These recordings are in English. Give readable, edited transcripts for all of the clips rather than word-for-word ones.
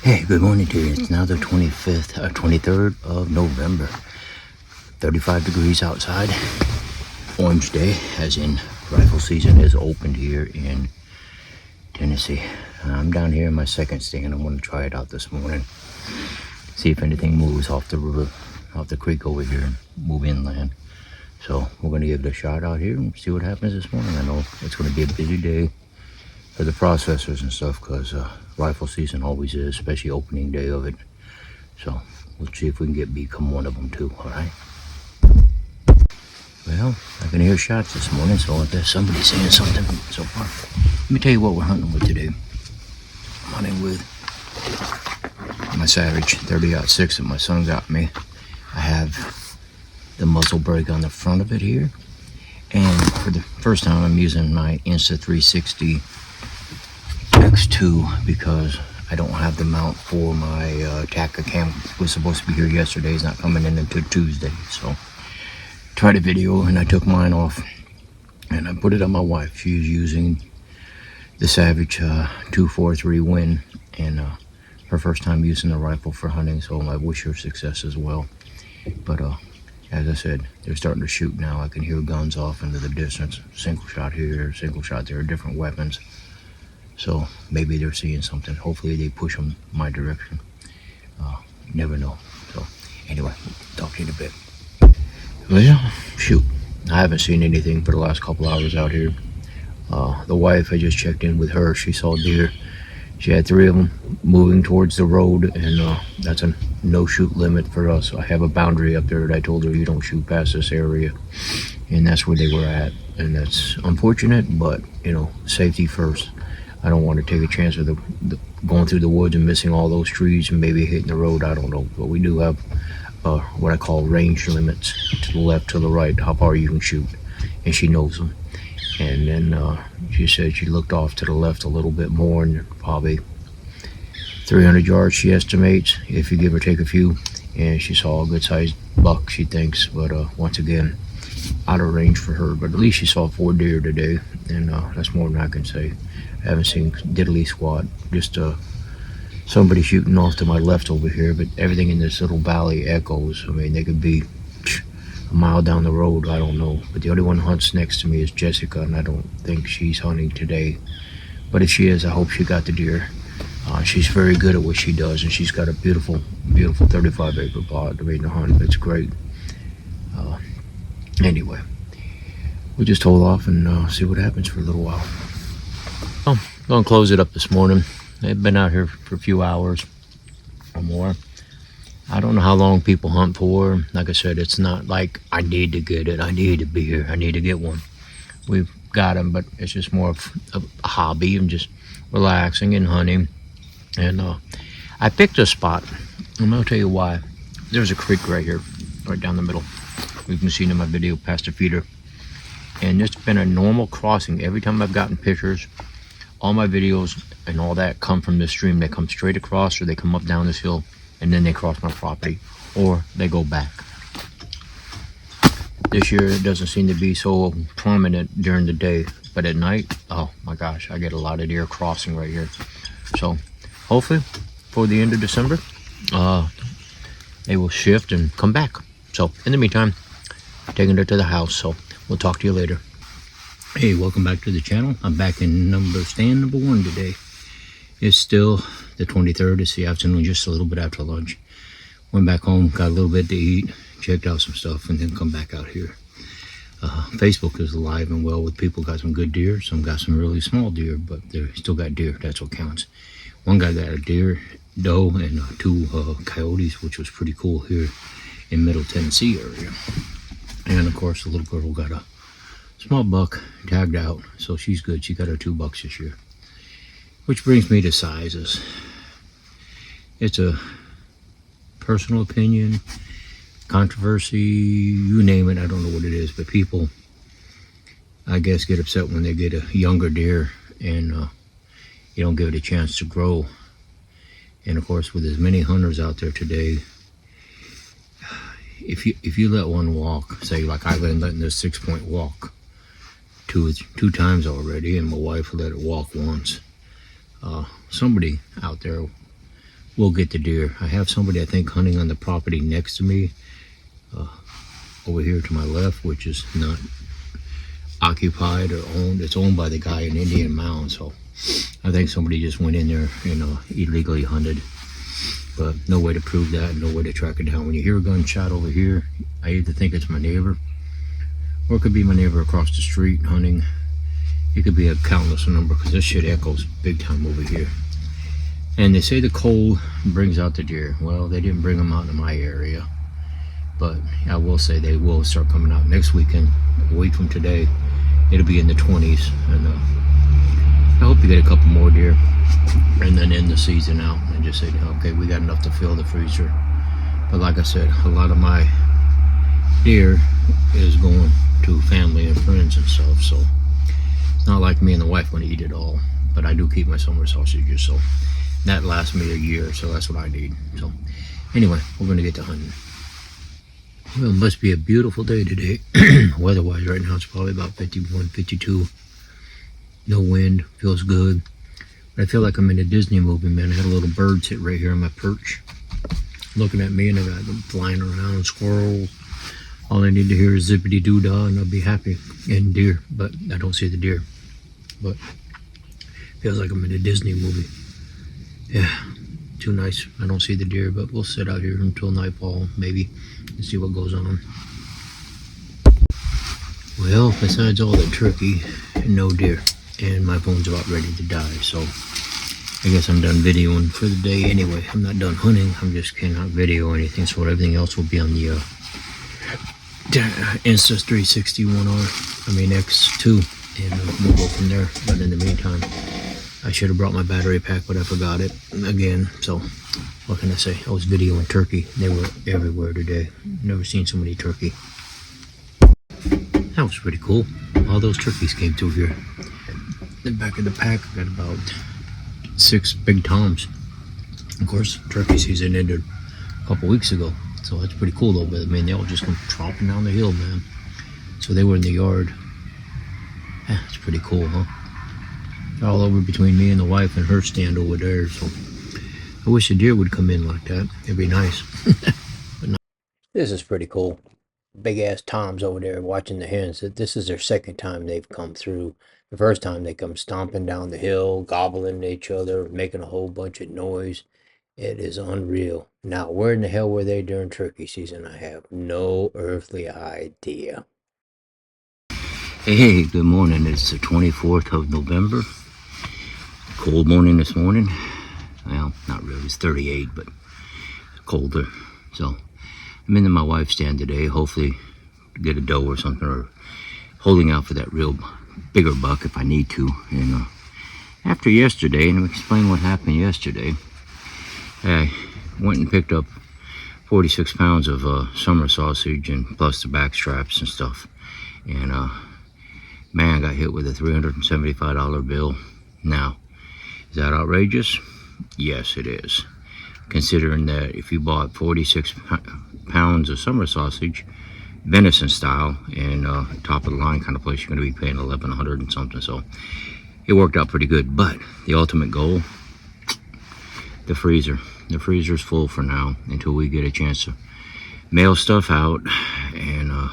Hey, good morning to you. It's now the 23rd of November. 35 degrees outside. Orange day, as in rifle season is opened here in Tennessee. I'm down here in my second stand. I'm going to try it out this morning. See if anything moves off the river, off the creek over here, and move inland. So we're going to give it a shot out here and see what happens this morning. I know it's going to be a busy day for the processors and stuff, because rifle season always is, especially opening day of it. So we'll see if we can become one of them too. All right. Well, I can hear shots this morning, so if there's somebody saying something so far. Let me tell you what we're hunting with today. I'm hunting with my Savage 30-06 that my son got me. I have the muzzle brake on the front of it here, and for the first time I'm using my Insta360 X2 because I don't have the mount for my Tacticam. It was supposed to be here yesterday. It's not coming in until Tuesday. So tried a video and I took mine off and I put it on my wife. She's using the Savage 243 Win, and her first time using the rifle for hunting, so I wish her success as well. But as I said, they're starting to shoot now. I can hear guns off into the distance. Single shot here, single shot there, different weapons. So maybe they're seeing something. Hopefully they push them my direction. Never know. So anyway, talk to you in a bit. Well, shoot, I haven't seen anything for the last couple hours out here. The wife, I just checked in with her. She saw deer. She had 3 of them moving towards the road, and that's a no shoot limit for us. I have a boundary up there that I told her you don't shoot past this area, and that's where they were at. And that's unfortunate, but you know, safety first. I don't want to take a chance of the going through the woods and missing all those trees and maybe hitting the road. I don't know, but we do have what I call range limits, to the left, to the right, how far you can shoot, and she knows them. And then she said she looked off to the left a little bit more, and probably 300 yards she estimates, if you give or take a few, and she saw a good sized buck, she thinks. But once again, out of range for her. But at least she saw 4 deer today, and that's more than I can say. I haven't seen diddly squat, just somebody shooting off to my left over here, but everything in this little valley echoes. I mean, they could be a mile down the road, I don't know. But the only one who hunts next to me is Jessica, and I don't think she's hunting today. But if she is, I hope she got the deer. She's very good at what she does, and she's got a beautiful, beautiful 35-acre plot. I mean, the hunt, it's great. Anyway, we'll just hold off and see what happens for a little while. I'm going to close it up this morning. They've been out here for a few hours or more. I don't know how long people hunt for. Like I said, it's not like I need to get it. I need to be here. I need to get one. We've got them, but it's just more of a hobby and just relaxing and hunting. And I picked a spot. I'm going to tell you why. There's a creek right here, right down the middle. You can see in my video past the feeder. And it's been a normal crossing. Every time I've gotten pictures, all my videos and all that come from this stream. They come straight across, or they come up down this hill, and then they cross my property, or they go back. This year it doesn't seem to be so prominent during the day, but at night, oh my gosh, I get a lot of deer crossing right here. So hopefully for the end of December, they will shift and come back. So in the meantime, I'm taking it to the house, so we'll talk to you later. Hey, welcome back to the channel. I'm back in stand number 1 today. It's still the 23rd. It's the afternoon, just a little bit after lunch. Went back home, got a little bit to eat, checked out some stuff, and then come back out here. Facebook is alive and well with people. Got some good deer, some got some really small deer, but they still got deer. That's what counts. One guy got a deer, doe, and 2 coyotes, which was pretty cool here in Middle Tennessee area. And of course, the little girl got a small buck tagged out, so she's good. She got her 2 bucks this year. Which brings me to sizes. It's a personal opinion, controversy, you name it. I don't know what it is, but people, I guess, get upset when they get a younger deer and you don't give it a chance to grow. And of course, with as many hunters out there today, if you let one walk, say like I've been letting this 6-point walk two times already, and my wife let it walk once. Somebody out there we'll get the deer. I have somebody, I think, hunting on the property next to me, over here to my left, which is not occupied or owned. It's owned by the guy in Indian Mound, so I think somebody just went in there and illegally hunted. But no way to prove that, no way to track it down. When you hear a gunshot over here, I either think it's my neighbor, or it could be my neighbor across the street hunting. It could be a countless number, because this shit echoes big time over here. And they say the cold brings out the deer. Well, they didn't bring them out in my area, but I will say they will start coming out next weekend. A week from today, it'll be in the 20s, and I hope you get a couple more deer, and then end the season out and just say, okay, we got enough to fill the freezer. But like I said, a lot of my deer is going to family and friends and stuff, so it's not like me and the wife want to eat it all. But I do keep my summer sausages, so that lasts me a year, so that's what I need. So anyway, we're going to get to hunting. Well, it must be a beautiful day today. Weather-wise right now, it's probably about 51, 52. No wind, feels good. But I feel like I'm in a Disney movie, man. I had a little bird sit right here on my perch, looking at me, and I got them flying around, squirrels. All I need to hear is zippity-doo-dah, and I'll be happy. And deer, but I don't see the deer. But feels like I'm in a Disney movie. Yeah, too nice. I don't see the deer, but we'll sit out here until nightfall, maybe, and see what goes on. Well, besides all the turkey, no deer. And my phone's about ready to die, so I guess I'm done videoing for the day anyway. I'm not done hunting, I'm just cannot video anything, so everything else will be on the Insta 360 X2, and we'll go from there. But in the meantime, I should have brought my battery pack, but I forgot it again. So what can I say? I was videoing turkey. They were everywhere today. Never seen so many turkey. That was pretty cool. All those turkeys came through here. In the back of the pack, I got about 6 big toms. Of course, turkey season ended a couple weeks ago, so that's pretty cool though. But I mean, they all just come tromping down the hill, man. So they were in the yard. Yeah, it's pretty cool, huh? All over between me and the wife and her stand over there. So I wish a deer would come in like that. It'd be nice. But no. This is pretty cool. Big ass toms over there watching the hens. This is their second time they've come through. The first time they come stomping down the hill, gobbling at each other, making a whole bunch of noise. It is unreal. Now, where in the hell were they during turkey season? I have no earthly idea. Hey, good morning. It's the 24th of November. Cold morning this morning. Well, not really. It's 38, but colder. So I'm in my wife's stand today. Hopefully get a doe or something, or holding out for that real bigger buck if I need to. And after yesterday, and I'll explain what happened yesterday, I went and picked up 46 pounds of summer sausage, and plus the back straps and stuff. And man, I got hit with a $375 bill. Now, is that outrageous? Yes, it is. Considering that if you bought 46 pounds of summer sausage, venison style, and top of the line kind of place, you're going to be paying $1,100 and something. So it worked out pretty good. But the ultimate goal, the freezer. The freezer's full for now until we get a chance to mail stuff out and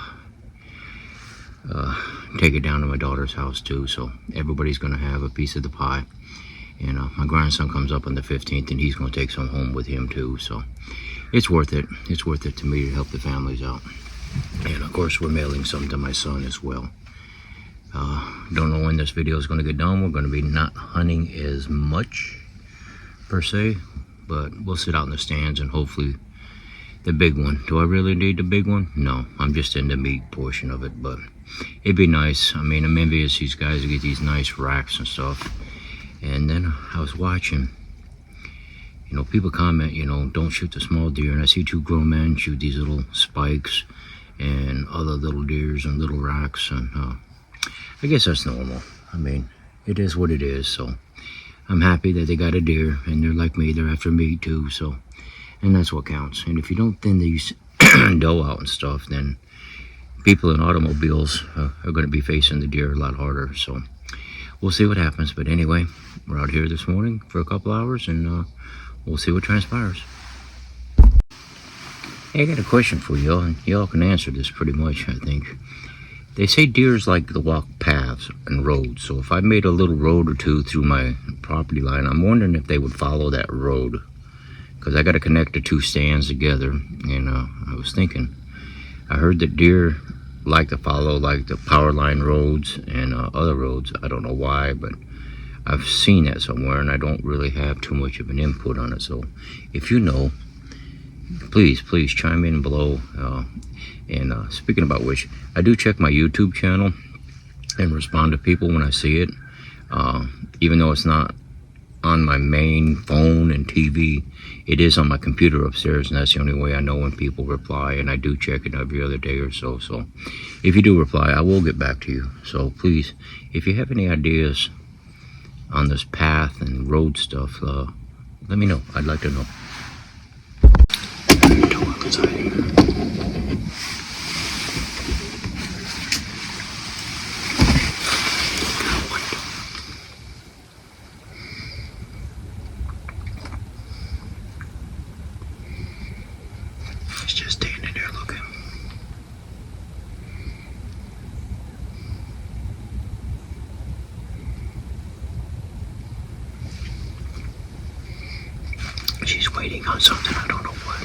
take it down to my daughter's house too. So everybody's going to have a piece of the pie. And my grandson comes up on the 15th, and he's going to take some home with him too. So it's worth it. It's worth it to me to help the families out. And of course, we're mailing some to my son as well. Don't know when this video is going to get done. We're going to be not hunting as much per se, but we'll sit out in the stands and hopefully the big one. Do I really need the big one? No, I'm just in the meat portion of it, but it'd be nice. I mean, I'm envious these guys who get these nice racks and stuff. And then I was watching, people comment, don't shoot the small deer. And I see 2 grown men shoot these little spikes and other little deers and little racks. And I guess that's normal. I mean, it is what it is. So I'm happy that they got a deer, and they're like me, they're after meat too. So, and that's what counts. And if you don't thin these doe out and stuff, then people in automobiles are going to be facing the deer a lot harder. So we'll see what happens. But anyway, we're out here this morning for a couple hours, and we'll see what transpires. Hey, I got a question for y'all, and y'all can answer this pretty much, I think. They say deers like to walk paths and roads, so if I made a little road or two through my property line, I'm wondering if they would follow that road, because I got to connect the two stands together. And I was thinking, I heard that deer like to follow like the power line roads and other roads. I don't know why, but I've seen that somewhere, and I don't really have too much of an input on it. So if you know, please chime in below. And speaking about which, I do check my YouTube channel and respond to people when I see it, even though it's not on my main phone and TV. It is on my computer upstairs, and that's the only way I know when people reply, and I do check it every other day or so. So if you do reply, I will get back to you. So please, if you have any ideas on this path and road stuff, let me know. I'd like to know. It's just standing there looking. She's waiting on something, I don't know what.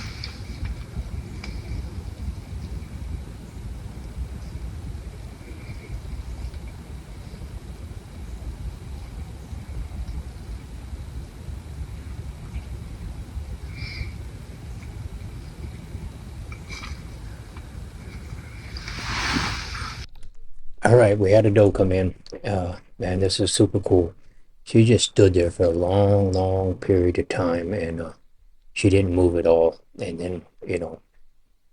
All right, we had a doe come in. Man, this is super cool. She just stood there for a long period of time, and she didn't move at all. And then,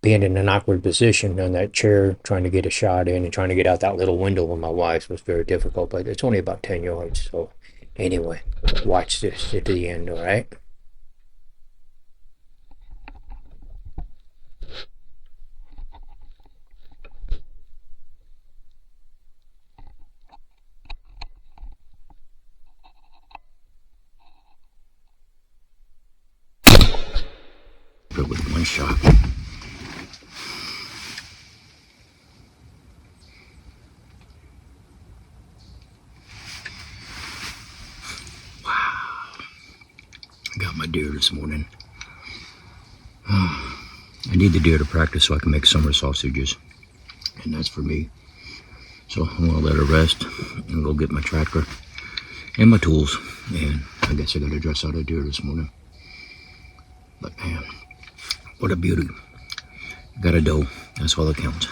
being in an awkward position on that chair, trying to get a shot in and trying to get out that little window with my wife's was very difficult, but it's only about 10 yards. So anyway, watch this at the end, all right? With one shot. Wow. I got my deer this morning. I need the deer to practice so I can make summer sausages. And that's for me. So I'm gonna let her rest and go get my tractor and my tools. And I guess I gotta dress out a deer this morning. But man, what a beauty. Got a doe. That's all that counts.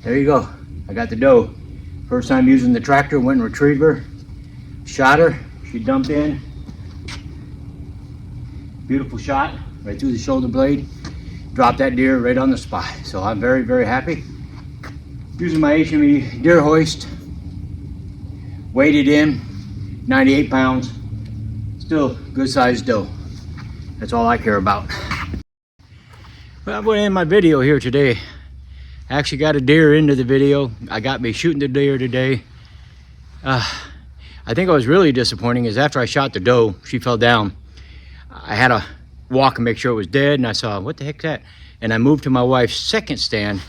There you go. I got the doe. First time using the tractor, went and retrieved her. Shot her. She dumped in. Beautiful shot. Right through the shoulder blade. Dropped that deer right on the spot. So I'm very happy. Using my HME deer hoist. Weighed it in. 98 pounds. Still good sized doe. That's all I care about. Well, I'm going to end my video here today. I actually got a deer into the video. I got me shooting the deer today. I think what was really disappointing is after I shot the doe, she fell down. I had to walk and make sure it was dead, and I saw, what the heck's that? And I moved to my wife's second stand.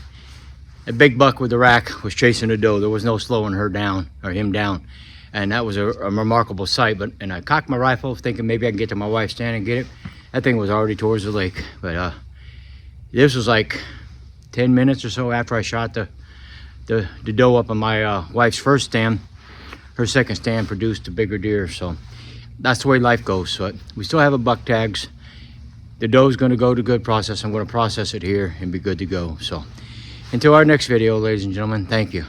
A big buck with the rack was chasing the doe. There was no slowing her down, or him down. And that was a remarkable sight. And I cocked my rifle thinking maybe I can get to my wife's stand and get it. That thing was already towards the lake. But this was like 10 minutes or so after I shot the doe up on my wife's first stand. Her second stand produced a bigger deer. So that's the way life goes. So we still have a buck tags. The doe's going to go to good process. I'm going to process it here and be good to go. So until our next video, ladies and gentlemen, thank you.